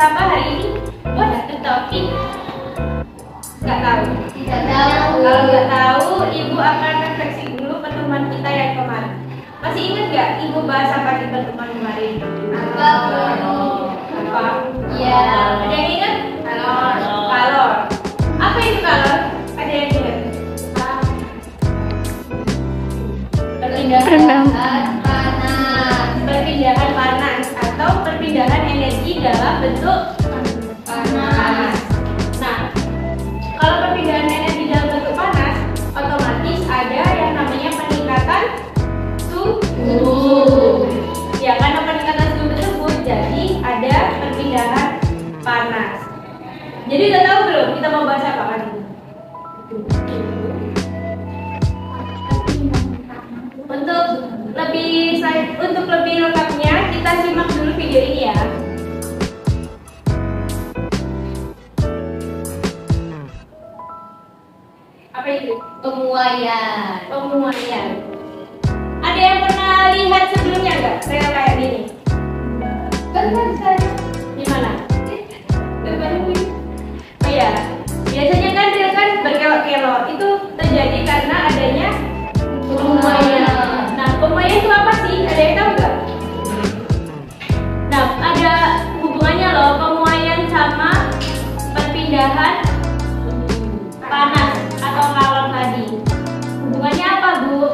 apa hari ini? What the topic? Nggak tahu. Tidak tahu. Kalau nggak tahu, ibu akan refleksi dulu pertemuan kita yang kemarin. Masih ingat nggak ibu bahas apa di pertemuan kemarin? Apa? Apa? Iya. Ada yang ingat? Kalor. Kalor. Apa itu kalor? Ada yang ingat? Perpindahan panas. Perpindahan panas atau perpindahan energi dalam bentuk panas. Nah, kalau perpindahan energi dalam bentuk panas, otomatis ada yang namanya peningkatan suhu. Ya, karena peningkatan suhu tersebut, jadi ada perpindahan panas. Jadi udah tahu belum kita mau bahas apa kan? Untuk lebih lengkapnya kita simak dulu video ini ya. Apa itu? Pemuaian. Pemuaian. Ada yang pernah lihat sebelumnya nggak? Saya kayak gini. Kan saya Di mana? Oh ya, biasanya kan dia kan berkelok-kelok. Itu terjadi karena adanya pemuaian. Nah, pemuaian itu apa sih? Ada yang tahu nggak? Nah, ada hubungannya loh pemuaian sama perpindahan panas atau kalor tadi. Hubungannya apa, Bu?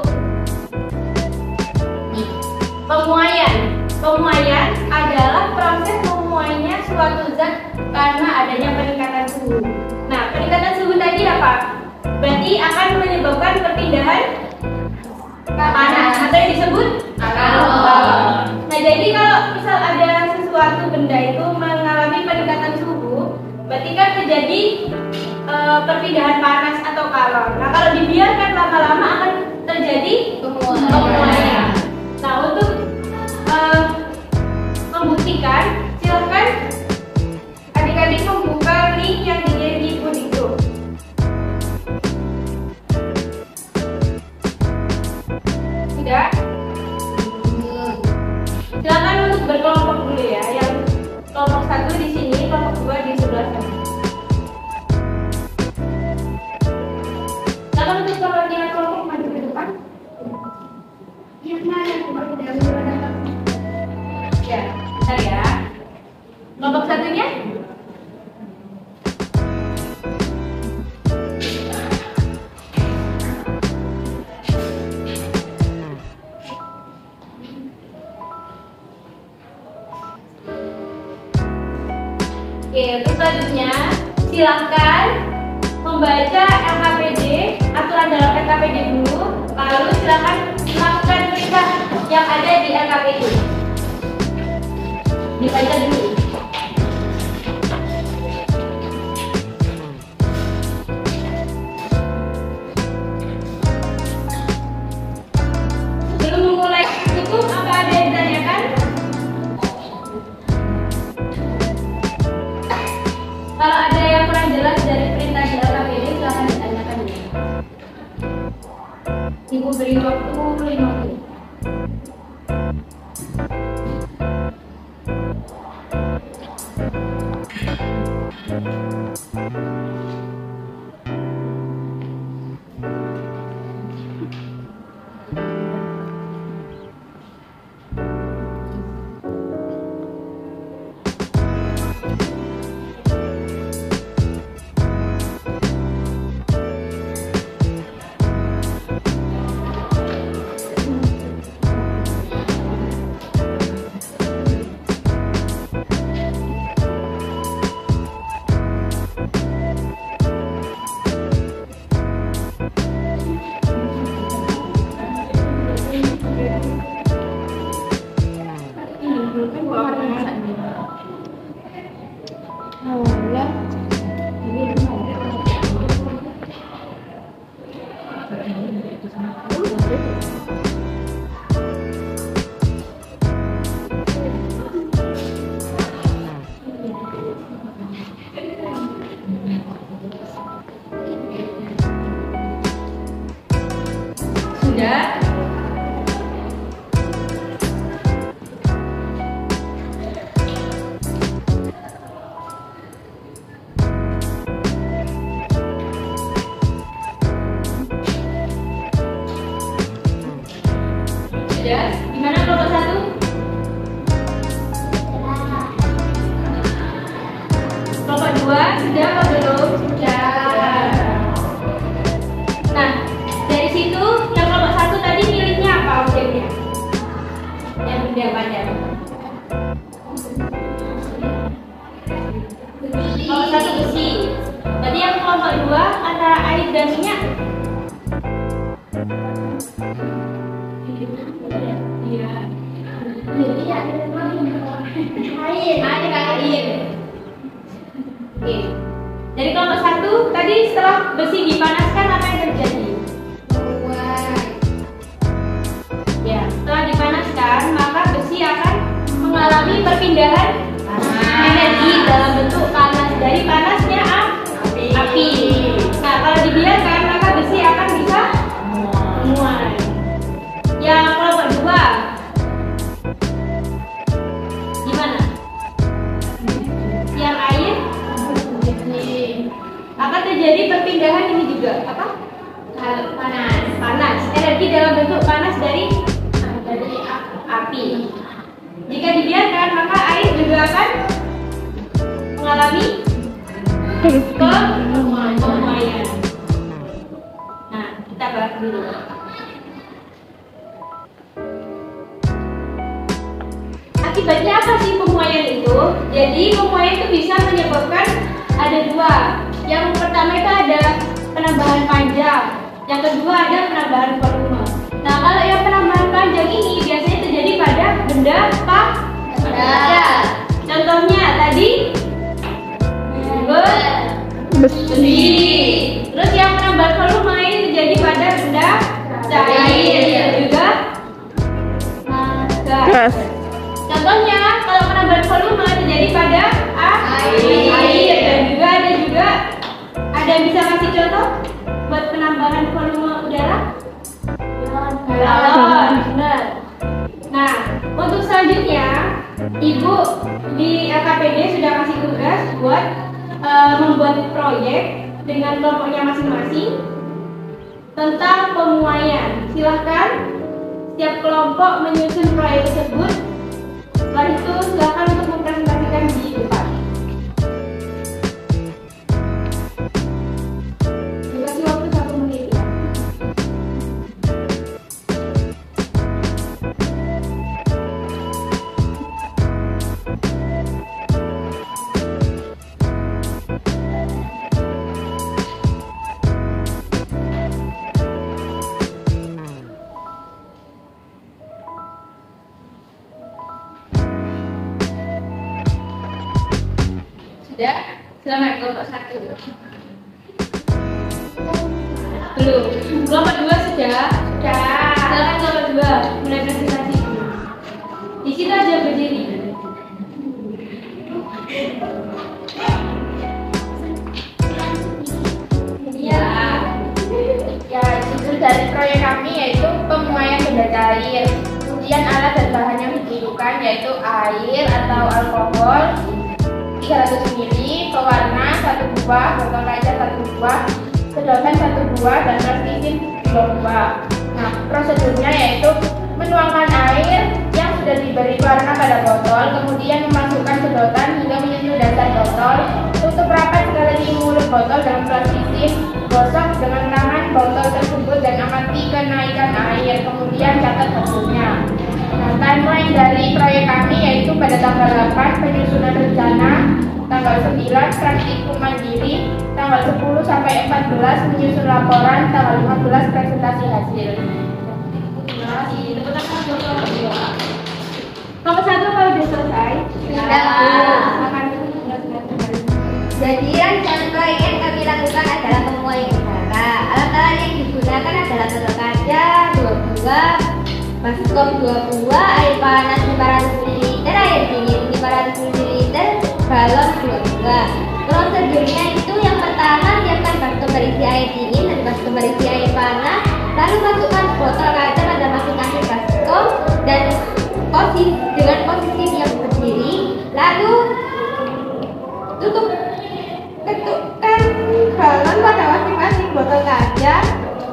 Pemuaian adalah proses memuainya suatu zat karena adanya peningkatan suhu. Nah, peningkatan suhu tadi apa? Berarti akan menyebabkan perpindahan panas atau yang disebut kalor. Nah, jadi kalau misal ada sesuatu benda itu mengalami peningkatan suhu, berarti kan terjadi perpindahan panas atau kalor. Nah, kalau dibiarkan lama-lama akan terjadi pemuaian. Nah, untuk membuktikan, silakan adik-adik membuka link yang dikirim di ibu di grup. Sudah? Silakan untuk berkelompok dulu ya. Yang kelompok 1 di sini, kelompok 2 di sebelah sana. Silakan untuk perwakilan kelompok maju ke depan. Yang mana kelompok dahulu? Ya, bentar ya. Kelompok satunya? Oke, untuk selanjutnya silakan membaca LKPD, aturan dalam LKPD dulu, lalu silakan melakukan perintah yang ada di LKPD. Dibaca dulu. Sebelum memulai cukup, apa ada yang ditanyakan? Kalau ada yang kurang jelas dari perintah di LKPD, silahkan ditanyakan ya. Ibu beri waktu 5 menit. Sudah? sudah. Gimana kelompok 1? Kelompok 2 sudah atau belum? Sudah. Nah, dari situ yang kelompok 1 tadi miliknya apa objeknya? Yang benda padat. Kelompok 1 besi. Berarti yang kelompok 2 antara air dan minyak. Iya. Air. Oke. Dari kelompok 1 tadi setelah besi dipanaskan apa yang terjadi? Ya, setelah dipanaskan maka besi akan mengalami perpindahan energi dalam bentuk panas dari panasnya api. Nah, kalau dibiarkan maka besi akan bisa menguap. Yang kelompok 2 gimana? Yang air akan terjadi perpindahan ini juga apa? Panas. Energi dalam bentuk panas dari api. Jika dibiarkan maka air juga akan mengalami pemuaian. Nah, kita bahas dulu. Akibatnya apa sih pemuaian itu? Jadi pemuaian itu bisa menyebabkan ada dua. Yang pertama itu ada penambahan panjang. Yang kedua ada penambahan volume. Nah, kalau yang penambahan panjang ini biasanya terjadi pada benda padat. Contohnya tadi besi. Terus yang penambahan volume ini terjadi pada benda cair dan juga gas. Contohnya kalau penambahan volume terjadi pada air dan juga ada yang bisa kasih contoh buat penambahan volume udara? Galon. Benar. Nah, untuk selanjutnya Ibu di LKPD sudah kasih tugas buat membuat proyek dengan kelompoknya masing-masing tentang pemuaian. Silahkan setiap kelompok menyusun proyek tersebut. Setelah itu silakan untuk mempresentasikan di depan. Dikasih waktu 1 menit ya. Sudah? Selamat kelompok 1. Belum. Kelompok 2 sudah? Sudah. Silakan kelompok 2 mulai presentasi. Di situ aja berdiri. Ya, judul dari proyek kami yaitu pemuaian benda cair. Kemudian alat dan bahan yang diperlukan yaitu air atau alkohol 300 ml, pewarna 1 buah, botol kaca 1 buah, sedotan 1 buah, dan plastisin 2 buah. Nah, prosedurnya yaitu menuangkan air yang sudah diberi warna pada botol, kemudian memasukkan sedotan hingga menyentuh dasar botol, tutup rapat sekeliling mulut botol dalam plastisin, gosok dengan tangan botol tersebut dan amati kenaikan air, kemudian catat hasilnya. Nah, timeline dari proyek kami yaitu pada tanggal 8 penyusunan rencana, tanggal 9 praktikum mandiri, tanggal 10 sampai 14 menyusun laporan, tanggal 15 presentasi hasil. Terima kasih. Tepuk tangan untuk kelompok 2. Kelompok 1 kalau sudah selesai? Silakan. Jadi rencana proyek yang kami lakukan adalah pemuaian udara. Alat-alat yang digunakan adalah botol kaca 2 buah, baskom 2 buah, air panas 500 ml, air dingin 500 ml, galon 2 buah. Prosedurnya itu yang pertama siapkan baskom berisi air dingin dan baskom berisi air panas, lalu masukkan botol kaca pada masing-masing baskom dan dengan posisi yang berdiri, lalu ketukkan galon pada masing-masing botol kaca,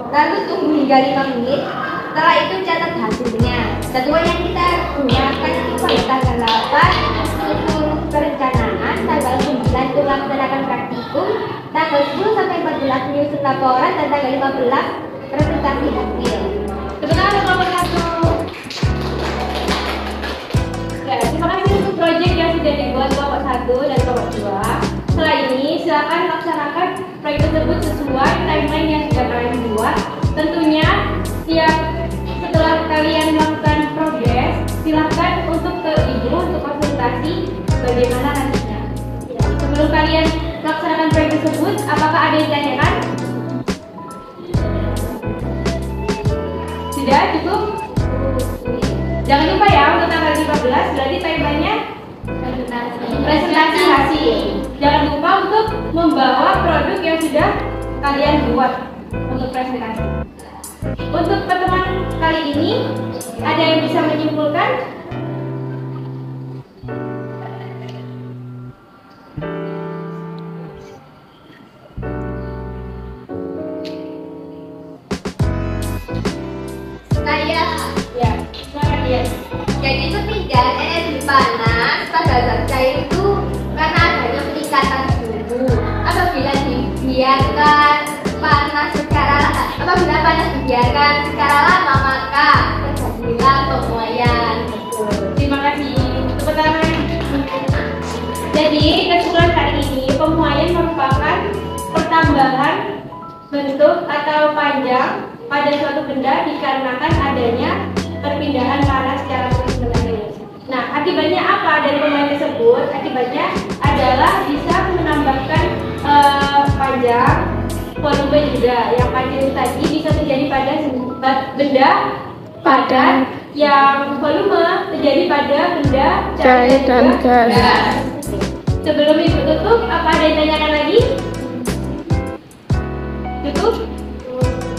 lalu tunggu hingga 5 menit. Setelah itu catat hasilnya. Jadwal yang kita gunakan itu pada tanggal 8 susun perencanaan, tanggal 9 itu melaksanakan praktikum, tanggal 10 sampai 14 menyusun laporan, dan tanggal 15 presentasi hasil. Sebenarnya ada kelompok 1. Ya, terima kasih untuk proyek yang sudah dibuat kelompok 1 dan kelompok 2. Setelah ini, silakan laksanakan proyek tersebut sesuai timeline yang sudah kalian buat. Tentunya, setelah kalian melakukan progres, silakan untuk ke ibu untuk konsultasi bagaimana nantinya. Ya, sebelum kalian melaksanakan proyek tersebut, apakah ada yang ditanyakan? Sudah cukup? Jangan lupa ya, untuk tanggal 15 berarti timeline-nya presentasi hasil. Jangan lupa untuk membawa produk yang sudah kalian buat untuk presentasi. Untuk pertemuan kali ini, ada yang bisa menyimpulkan? Saya Ya, silakan ya. jadi perpindahan energi panas pada zat cair itu karena adanya peningkatan suhu. Apabila panas dibiarkan secara lama, maka terjadilah pemuaian. Terima kasih. Tepuk tangan. Jadi kesimpulan kali ini, pemuaian merupakan pertambahan bentuk atau panjang pada suatu benda dikarenakan adanya perpindahan panas secara terus-menerus. Nah, akibatnya apa dari pemuaian tersebut? Akibatnya adalah bisa menambahkan panjang, volume juga. Yang panjang itu tadi bisa terjadi pada benda padat, yang volume terjadi pada benda cair dan gas. Sebelum ibu tutup, apa ada yang ditanyakan lagi? Tutup?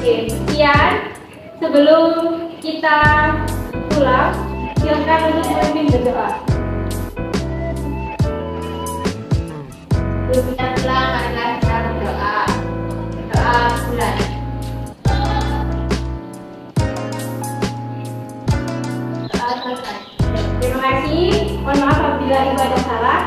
Oke, sekian. Sebelum kita pulang, silakan untuk memimpin berdoa. Sebelum kita pulang, marilah kita berdoa. Doa bulan. Terima kasih. Mohon maaf apabila ibu ada salah.